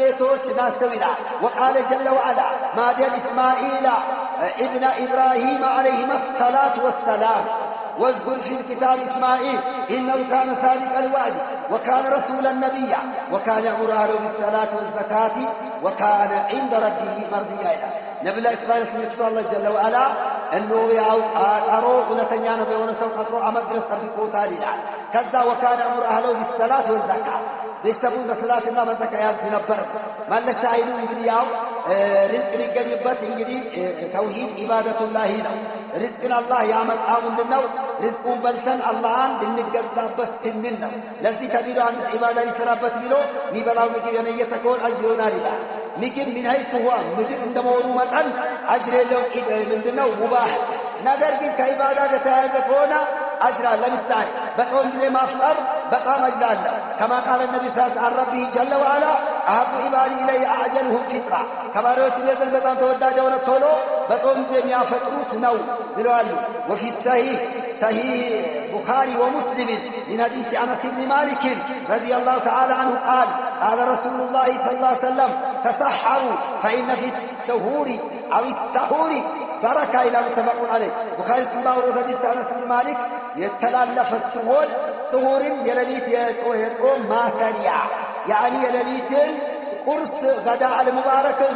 ቤቶች ናቸው ይላል። ወቃለ ጀለ ወዐላ ማደን ኢስማዒል ኢብነ ኢብራሂም ዐለይሂማ ሰላቱ ወሰላም واذكر في الكتاب إسماعيل إنه كان صادق الوعد وكان رسولا نبيا وكان يأمر أهله بالصلاة والزكاة وكان عند ربه مرضيا نبي الله إسماعيل سمعت الله جل وعلا أنه أرو ونتنيانه بيون سوق أطرو أمد درس تبقوا تالينا كذا وكان يأمر أهله بالصلاة والزكاة بيسبون بصلاة الله والزكاة تنبر ما لشاهدوا إنجلي رزق نقريبات إنجلي توحيد عبادة الله له رزقنا الله يعمل آمن لنا رزقون بلتن الله لنقرد بس سننا لذي تبيلو عن عبادة يسرابت بلو نبلاو نجيب ينيتكون أجرنا لله نجيب من حيث هو مدر اندمورو مطعن أجر لهم من دنو مباح نقر جن كعبادة تهزكونا أجرا لمسان بقوم دلي ما في الأرض بقام أجرا له كما قال النبي صلى الله عليه وسلم عن ربه جل وعلا أحب عبادي إلي أعجلهم فطرة كما رويت نزل بطان تودا جونا الطولو بقوم دلي ما فتروت نو بلوالو وفي صحيح بخاري ومسلم من حديث أنس بن مالك رضي الله تعالى عنه قال رسول الله صلى الله عليه وسلم تسحروا فإن في السهور أو السحور بركة إلى متفق عليه بخاري صلى الله عليه وسلم أنس بن مالك يتلالف سهور يلليت يتقوم ما سريع يعني يلليت قرص غداء المبارك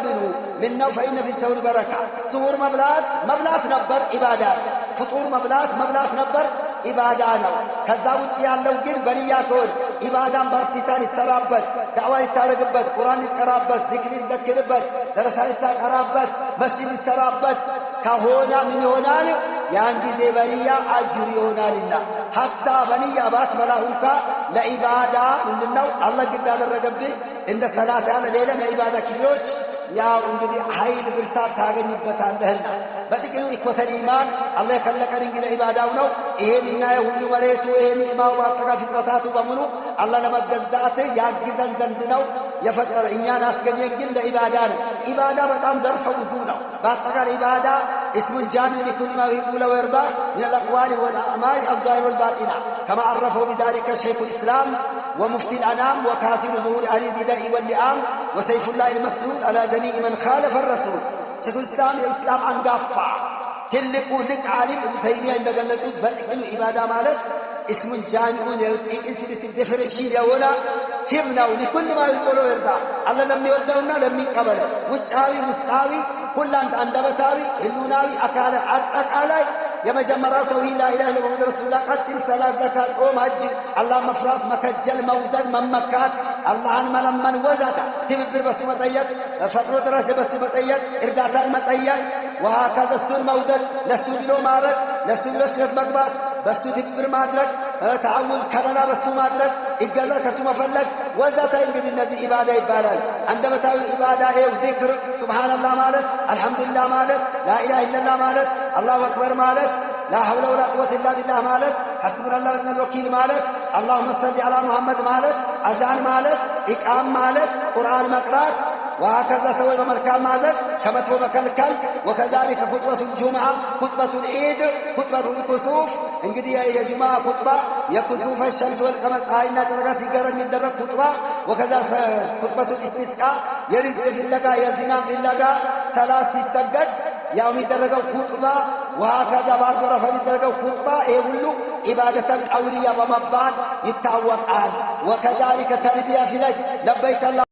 منه فإن في السهور بركة سهور مبلات نبر عبادات فطور مبلات نبر عبادانا كذا ውጪ ያለው ግን በንያ ከሆነ ኢባዳን በርቲታን ይሰራበት ዳዕዋ ይታረግበት ቁርአን ይቀራበት ዚክር ይዘክርበት ደረሳ ይታቀራበት መስጂድ ይሰራበት ከሆነ ምን ይሆናል ያን ጊዜ በንያ አጅር ይሆናልና ሐታ በንያ ባትበላሁካ ለኢባዳ ምንድነው አላህ ግድ ያደረገብህ እንደ ሰላት ያለ ሌላ የኢባዳ ክፍሎች ያው እንግዲህ ኃይል ብርታት ታገኝበታለህና በጥቅሉ ኢኽወተል ኢማን አላህ የኸለቀን እንግዲህ ኢባዳው ነው ይሄን እና ሁሉ መሬቱ ይሄን ኢማው ባጠቃ ፍጥረታቱ በሙሉ አላህ ለመገዛት ያግዘን ዘንድ ነው የፈጠረ እኛን አስገኘን ግን ለኢባዳ ነው ኢባዳ በጣም ዘርፈ ብዙ ነው ባጠቃላይ ኢባዳ اسم الجامع لكل ما يحب ويرضى من الأقوال والأعمال الظاهرة والباطنة كما عرفه بذلك شيخ الإسلام ومفتي الأنام وكاسر ظهور أهل البدع واللئام وسيف الله المسلول على جميع من خالف الرسول شيخ الإسلام عن قافع تلقوا لك عالم ابن تيمية عند قلتوا بلقوا العبادة مالت اسم الجامع اسم الدفر الشيء ولا سمنا لكل ما يقول ويرضى الله لم يودعنا لم يقبله وجهاوي مستاوي كل أنت أندبتاوي إلوناوي أكال أكالاي يما جمرات توحيد لا إله إلا محمد رسول الله قتل صلاة زكاة قوم حج الله مفرات مكجل مودد من مكات الله عن من وزات تببر بس مطيق فترة دراسة بس مطيق إرداتان مطيق وهكذا السور مودد لسور بلو مارك لسور لسنة مقبات بس تببر مادرك تعوذ كذا بس مادرك إجازة كسو مفلك وزات ينقذ النبي إبادة إبادة عندما تقول إبادة وذكر سبحان الله مالك الحمد لله مالك لا إله إلا الله مالك الله أكبر مالك لا حول ولا قوة إلا بالله مالك حسبنا الله ونعم الوكيل مالك اللهم صل على محمد مالك أذان مالك إقام مالك قرآن مقرات وهكذا سوى المركان مالك كمت ومكلكل وكذلك خطبة الجمعة خطبة العيد خطبة الكسوف انقدي يا جماعة خطبة يكسوف الشمس والقمر آينا ترغى سيقرا من درب خطبة وكذا خطبة الاستسقاء يرزق في اللقاء يزنان في اللقاء ثلاث استقد يوم يدرقوا خطبة وهكذا بعد رفع يدرقوا خطبة يقولوا عبادة الأولياء ومبان يتعوق عن وكذلك تلبية في لك لبيك الله